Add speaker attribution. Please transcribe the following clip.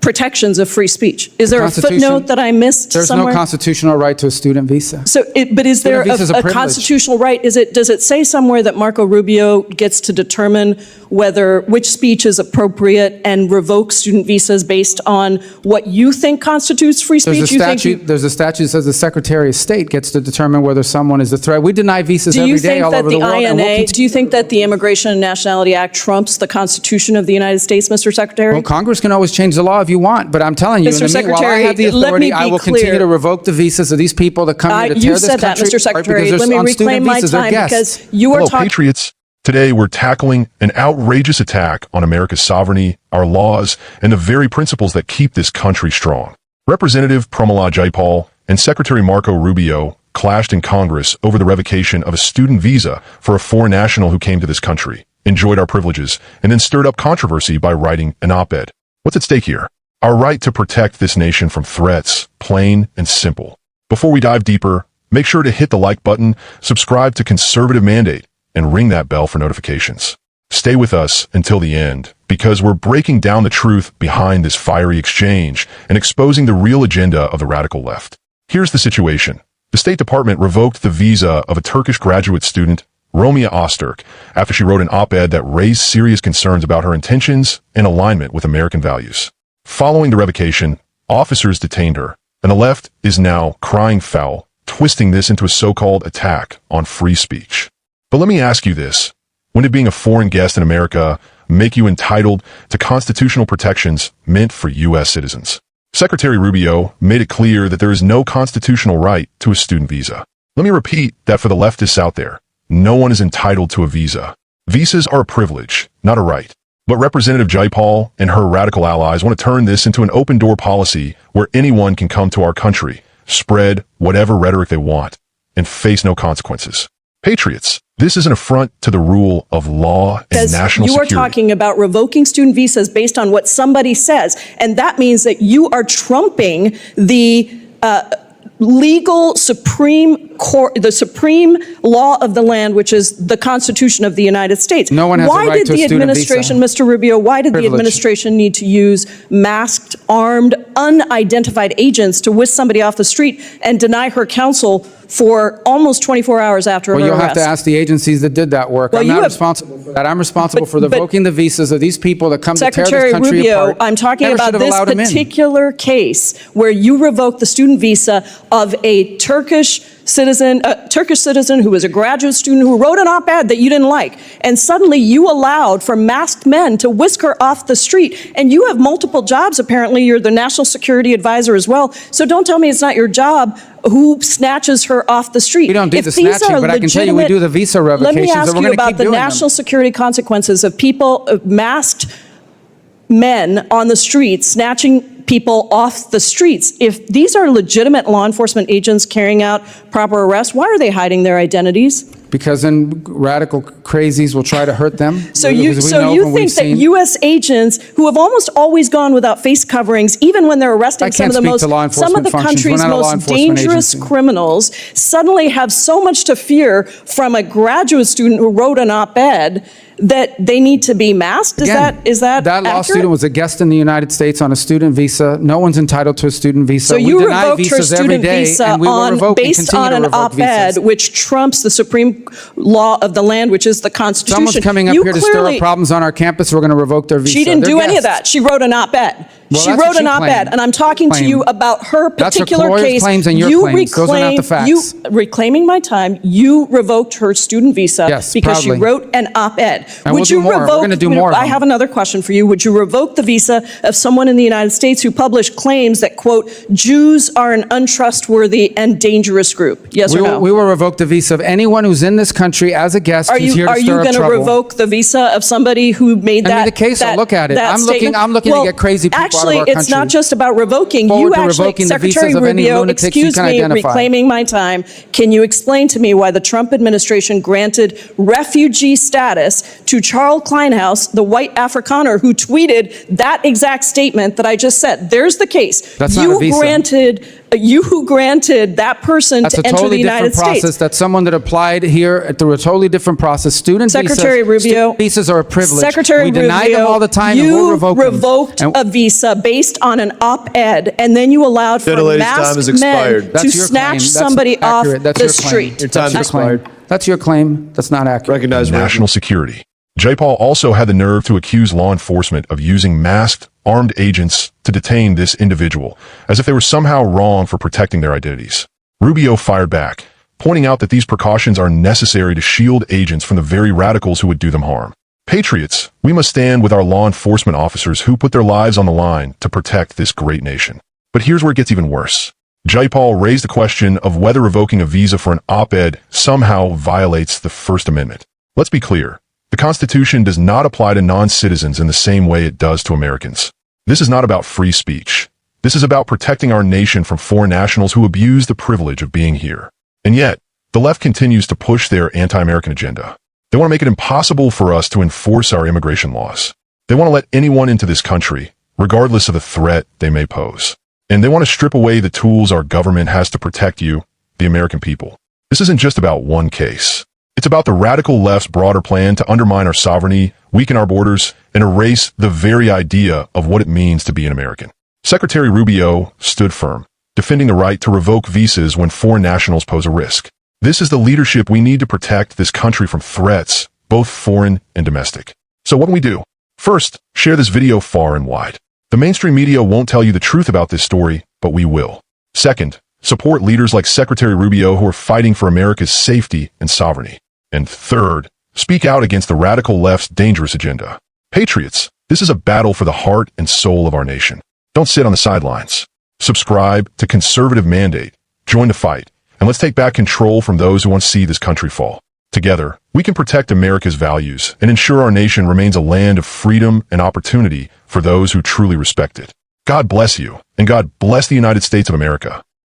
Speaker 1: protections of free speech. Is there a footnote that I missed somewhere?
Speaker 2: There's no constitutional right to a student visa.
Speaker 1: So, but is there a constitutional right? Does it say somewhere that Marco Rubio gets to determine which speech is appropriate and revoke student visas based on what you think constitutes free speech?
Speaker 2: There's a statute that says the Secretary of State gets to determine whether someone is a threat. We deny visas every day all over the world.
Speaker 1: Do you think that the Immigration and Nationality Act trumps the Constitution of the United States, Mr. Secretary?
Speaker 2: Well, Congress can always change the law if you want, but I'm telling you, while I have the authority, I will continue to revoke the visas of these people that come here to tear this country apart.
Speaker 1: You said that, Mr. Secretary. Let me reclaim my time because you are talking.
Speaker 3: Patriots. Today, we're tackling an outrageous attack on America's sovereignty, our laws, and the very principles that keep this country strong. Representative Pramila Jayapal and Secretary Marco Rubio clashed in Congress over the revocation of a student visa for a foreign national who came to this country, enjoyed our privileges, and then stirred up controversy by writing an op-ed. What's at stake here? Our right to protect this nation from threats, plain and simple. Before we dive deeper, make sure to hit the like button, subscribe to Conservative Mandate, and ring that bell for notifications. Stay with us until the end, because we're breaking down the truth behind this fiery exchange and exposing the real agenda of the radical left. Here's the situation. The State Department revoked the visa of a Turkish graduate student, Romia Öztürk, after she wrote an op-ed that raised serious concerns about her intentions and alignment with American values. Following the revocation, officers detained her, and the left is now crying foul, twisting this into a so-called attack on free speech. But let me ask you this. When did being a foreign guest in America make you entitled to constitutional protections meant for U.S. citizens? Secretary Rubio made it clear that there is no constitutional right to a student visa. Let me repeat that for the leftists out there. No one is entitled to a visa. Visas are a privilege, not a right. But Representative Jayapal and her radical allies want to turn this into an open-door policy where anyone can come to our country, spread whatever rhetoric they want, and face no consequences. Patriots, this is an affront to the rule of law and national security.
Speaker 1: You are talking about revoking student visas based on what somebody says, and that means that you are trumping the legal Supreme Court, the supreme law of the land, which is the Constitution of the United States.
Speaker 2: No one has a right to a student visa.
Speaker 1: Mr. Rubio, why did the administration need to use masked, armed, unidentified agents to whisk somebody off the street and deny her counsel for almost 24 hours after her arrest?
Speaker 2: Well, you'll have to ask the agencies that did that work. I'm not responsible for that. I'm responsible for revoking the visas of these people that come to tear this country apart.
Speaker 1: I'm talking about this particular case where you revoked the student visa of a Turkish citizen who was a graduate student who wrote an op-ed that you didn't like, and suddenly you allowed for masked men to whisk her off the street. And you have multiple jobs, apparently. You're the national security advisor as well. So don't tell me it's not your job who snatches her off the street.
Speaker 2: We don't do the snatching, but I can tell you we do the visa revocations.
Speaker 1: Let me ask you about the national security consequences of people, masked men on the streets snatching people off the streets. If these are legitimate law enforcement agents carrying out proper arrests, why are they hiding their identities?
Speaker 2: Because then radical crazies will try to hurt them.
Speaker 1: So you think that U.S. agents who have almost always gone without face coverings, even when they're arresting some of the country's most dangerous criminals, suddenly have so much to fear from a graduate student who wrote an op-ed that they need to be masked? Is that
Speaker 2: that law student was a guest in the United States on a student visa. No one's entitled to a student visa.
Speaker 1: So you revoked her student visa based on an op-ed which trumps the supreme law of the land, which is the Constitution.
Speaker 2: Someone's coming up here to stir up problems on our campus. We're going to revoke their visa.
Speaker 1: She didn't do any of that. She wrote an op-ed. She wrote an op-ed, and I'm talking to you about her particular case.
Speaker 2: Claims and your claims. Those are not the facts.
Speaker 1: Reclaiming my time, you revoked her student visa because she wrote an op-ed.
Speaker 2: Would you revoke? We're going to do more.
Speaker 1: I have another question for you. Would you revoke the visa of someone in the United States who published claims that, quote, Jews are an untrustworthy and dangerous group? Yes or no?
Speaker 2: We will revoke the visa of anyone who's in this country as a guest who's here to stir up trouble.
Speaker 1: Are you going to revoke the visa of somebody who made that?
Speaker 2: I mean, the case. I'll look at it. I'm looking to get crazy people out of our country.
Speaker 1: Actually, it's not just about revoking. You actually, Secretary Rubio, excuse me, reclaiming my time. Can you explain to me why the Trump administration granted refugee status to Charles Kleinhaus, the white Afrikaner who tweeted that exact statement that I just said? There's the case.
Speaker 2: That's not a visa.
Speaker 1: You granted you who granted that person to enter the United States.
Speaker 2: That's someone that applied here through a totally different process.
Speaker 1: Secretary Rubio,
Speaker 2: visas are a privilege.
Speaker 1: Secretary
Speaker 2: we deny
Speaker 1: Rubio,
Speaker 2: them all the time, and
Speaker 1: you
Speaker 2: we'll revoke
Speaker 1: revoked a visa based on an op-ed, and then you allowed for masked men to snatch somebody off the street.
Speaker 4: Your time expired.
Speaker 2: That's your claim. That's not accurate.
Speaker 4: Recognize
Speaker 3: national security. Jayapal also had the nerve to accuse law enforcement of using masked, armed agents to detain this individual, as if they were somehow wrong for protecting their identities. Rubio fired back, pointing out that these precautions are necessary to shield agents from the very radicals who would do them harm. Patriots, we must stand with our law enforcement officers who put their lives on the line to protect this great nation. But here's where it gets even worse. Jayapal raised the question of whether revoking a visa for an op-ed somehow violates the First Amendment. Let's be clear. The Constitution does not apply to non-citizens in the same way it does to Americans. This is not about free speech. This is about protecting our nation from foreign nationals who abuse the privilege of being here. And yet, the left continues to push their anti-American agenda. They want to make it impossible for us to enforce our immigration laws. They want to let anyone into this country, regardless of the threat they may pose. And they want to strip away the tools our government has to protect you, the American people. This isn't just about one case. It's about the radical left's broader plan to undermine our sovereignty, weaken our borders, and erase the very idea of what it means to be an American. Secretary Rubio stood firm, defending the right to revoke visas when foreign nationals pose a risk. This is the leadership we need to protect this country from threats, both foreign and domestic. So what can we do? First, share this video far and wide. The mainstream media won't tell you the truth about this story, but we will. Second, support leaders like Secretary Rubio who are fighting for America's safety and sovereignty. And third, speak out against the radical left's dangerous agenda. Patriots, this is a battle for the heart and soul of our nation. Don't sit on the sidelines. Subscribe to Conservative Mandate, join the fight, and let's take back control from those who want to see this country fall. Together, we can protect America's values and ensure our nation remains a land of freedom and opportunity for those who truly respect it. God bless you, and God bless the United States of America.